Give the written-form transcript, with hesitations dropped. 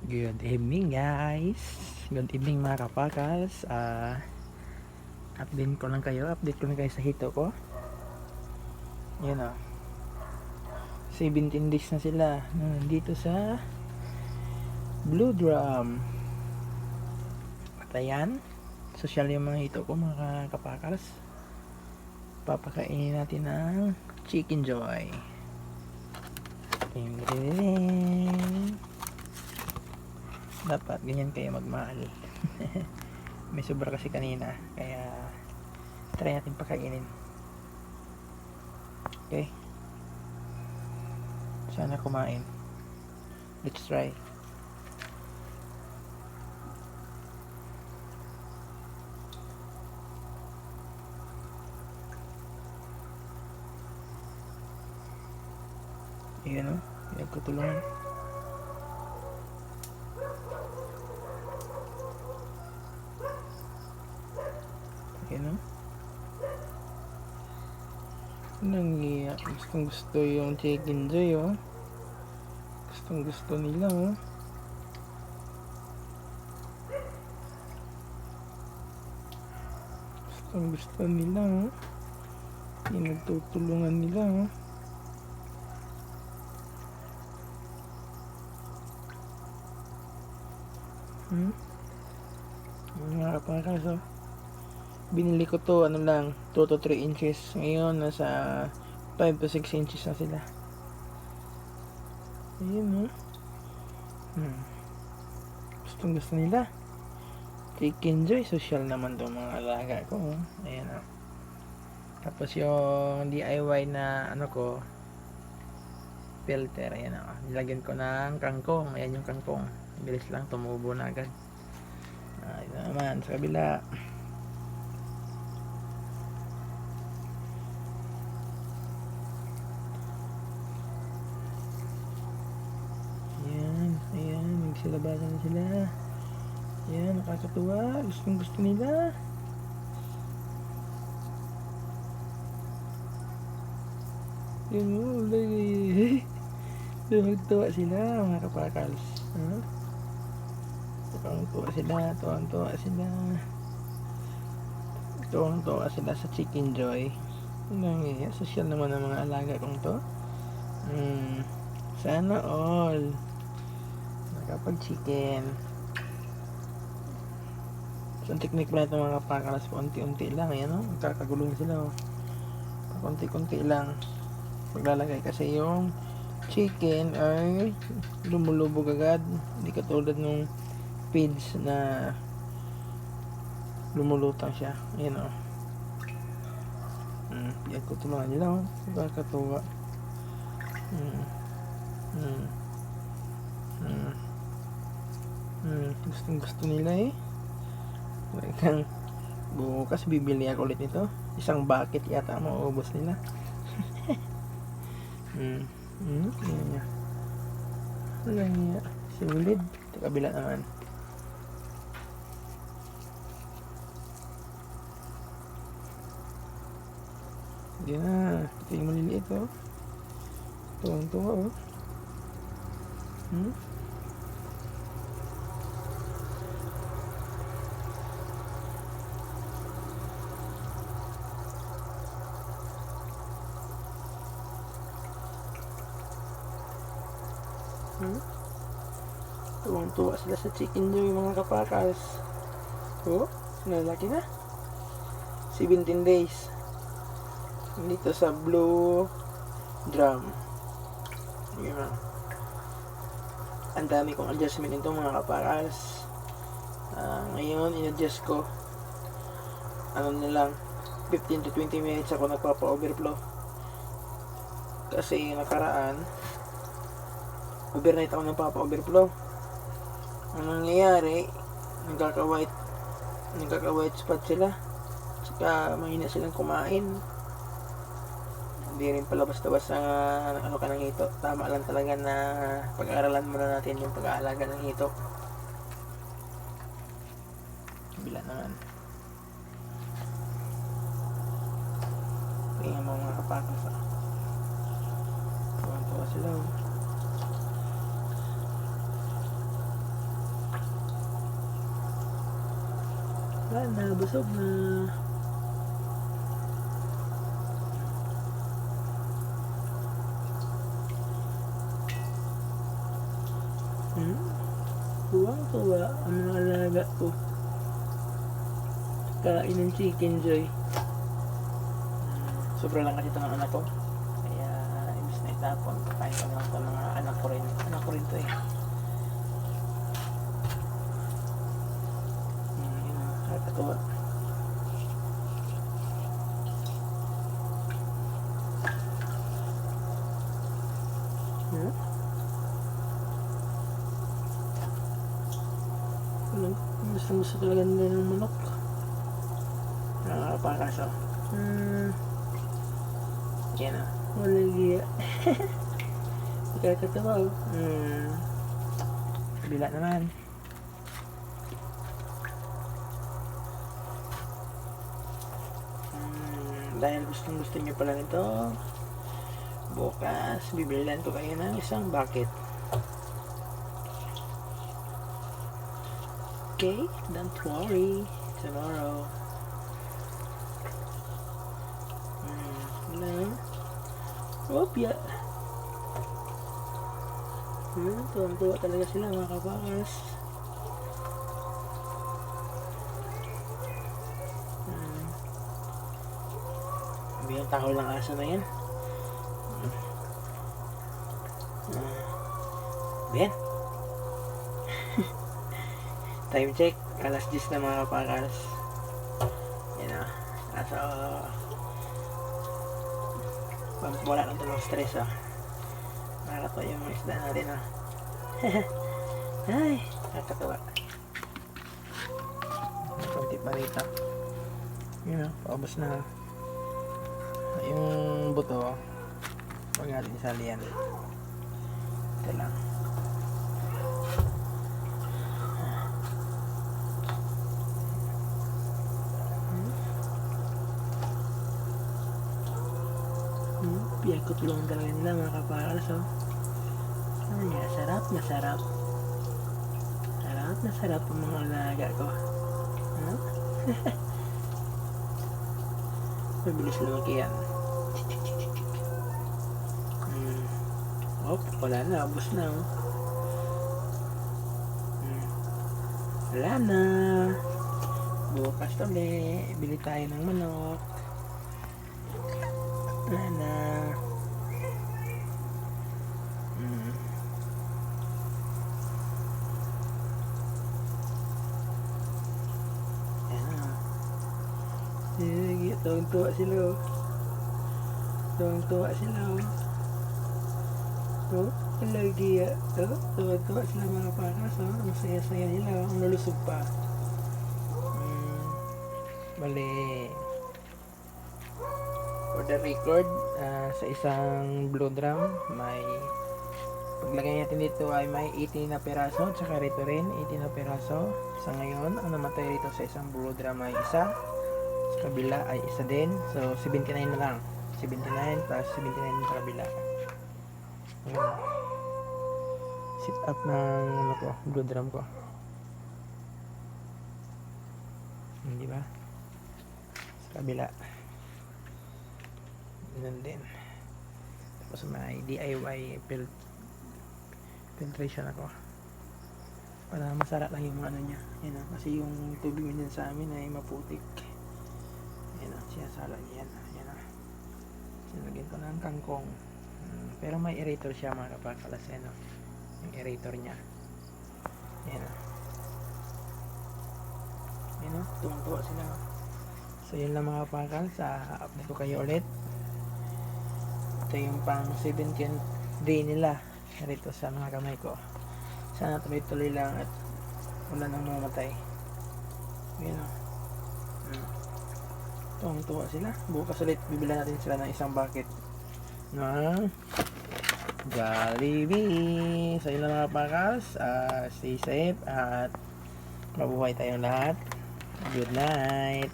Good evening guys. Good evening mga kapakas. Update ko lang kayo sa hito ko. Yan o. 17 days na sila nandito sa Blue Drum. At ayan, social yung mga hito ko mga kapakas. Papakainin natin ng Chicken Joy. Dapat ganyan kayo magmahal. May sobra kasi kanina, kaya try natin pakainin. Okay, sana kumain. Let's try. Ayan o, ayan ko tulungan. Ayan o. Nangiyak. Gustong gusto yung Chicken Joy o. Gustong gusto nila o. Gustong gusto nila o. Yung nagtutulungan nila o. Mga kapakas o. Binili ko to ano lang 2 to 3 inches. Ngayon nasa 5 to 6 inches na sila. Ayun Gustong gusto nila. Chicken Joy, social naman to mga alaga ko. Ayan o. Tapos yung DIY na ano ko, filter, ayan o. Nilagyan ko ng kangkong. Ayan yung kangkong. Bilis lang, tumubo na agad. Ito naman sa kabila. Ayan, nagsilabasan na sila. Ayan, nakakatuwa. Gustong gusto nila. Yun mo, tuwag-tuwa sila mga kapakals. Tuwang-tuwa sila sa Chicken Joy. Social naman ang mga alaga kong to. Sana all nakapag-chicken. So ang technique pala itong mga kapakalas, unti-unti lang. Ayan o, magkakagulong sila o. Kunti-kunti lang paglalagay kasi yung chicken ay lumulubog agad, hindi katulad nung feeds na lumulutang siya. Ayan o. Yan ko tulungan nila o. Nakakatuwa. Gustong gusto nila eh. Bukas bibili ako ulit nito. Isang bucket yata mauubos nila. Yan niya. Sulit. Sa kabila naman. Hindi na. Ito yung maliliit oh. Tuwang-tuwa oh. Tuwang-tuwa sila sa Chicken Joy mga kapakas. Nalaki na. 17 days dito sa Blue Drum. Yun. Ang dami kong adjustment nito mga kapakas. Ngayon in-adjust ko ano na lang 15 to 20 minutes ako nagpapa-overflow kasi nakaraan overnight ako nagpapa-overflow. Ang nangyayari, nagkaka-white spot sila, tsaka mahina silang kumain, hindi rin palabas-labas ang ano ka ng hito. Tama lang talaga na pag-aaralan muna natin yung pag-aalaga ng hito. Bila naman kaya mga kapakas tuwa sila Wala na, busog na. Tuwang-tuwa ang mga alaga ko. Kain ng chicken joy. Sobra lang kasi ito ng anak ko. Kaya imbis na itapon, kain ko lang ito mga anak ko rin. Anak ko rin ito eh. Yun, nakakatuwa. Gusto talaga nila ng manok. Nakakapakas oh. Yan o. Walang ikakatawa oh. Kabila naman. Dahil gusto nyo pala nito, bukas bibilihan ko kayo ng isang bucket. Okay, don't worry. Tomorrow. Wala. Opya. Tuwang-tuwa talaga sila mga kabakas. Yung tao lang aso na yan. Ben. Time check, alas 10 na mga kapakas. Yan o. So, wala lang tulong stress o. Nakakatawa yung mga isda natin o. Ay, nakakatawa. Kunti pa rito. Yun o, paubos na. Yung buto, huwag natin isali yan. Ito lang. Piyakot lang talaga nila mga kapakas oh. Ay, sarap na sarap. Sarap na sarap ang mga alaga ko. Huh? Mabilis lumaki yan. Wala na, ubos na oh. Wala na. Bukas ulit, bili tayo ng manok. Wala na. Tuwang-tuwa sila oh. Tuwang-tuwa sila oh. Oh, lagi oh. Tuwang-tuwa sila mga pakas oh. Ang saya-saya nila oh. Ang nalusog pa. Bali, for the record, sa isang blue drum may paglagay natin dito ay may 18 na peraso, tsaka rito rin 18 na peraso. Sa ngayon, ang namatay rito sa isang blue drum ay isa, sa kabila ay isa din, so 79 na lang. 79 plus 79 sa kabila. Sit up ng ano ko, blue drum ko. Hindi ba? Sa kabila. Ganun din. Tapos may DIY filtration ako para masara lang yung ano niya. Yan o, kasi yung tubig niya sa amin ay maputik. Yan o, sinasala niya yan. Yan o, sinagyan ko ng kangkong. Pero may aerator siya mga kapakalas. Yan o, yung aerator niya. Yan o. Yan o, tuwang-tuwa sila. So yun lang mga kapakalas. Update ko kayo ulit. Ito yung pang 17th day nila rito sa mga kamay ko. Sana tuloy-tuloy lang at wala nang mamatay. Yun o. Tuwang-tuwa sila. Bukas ulit bibila natin sila ng isang bucket ng Jollibee. So yun lang mga pakas. Stay safe at mabuhay tayong lahat. Good night.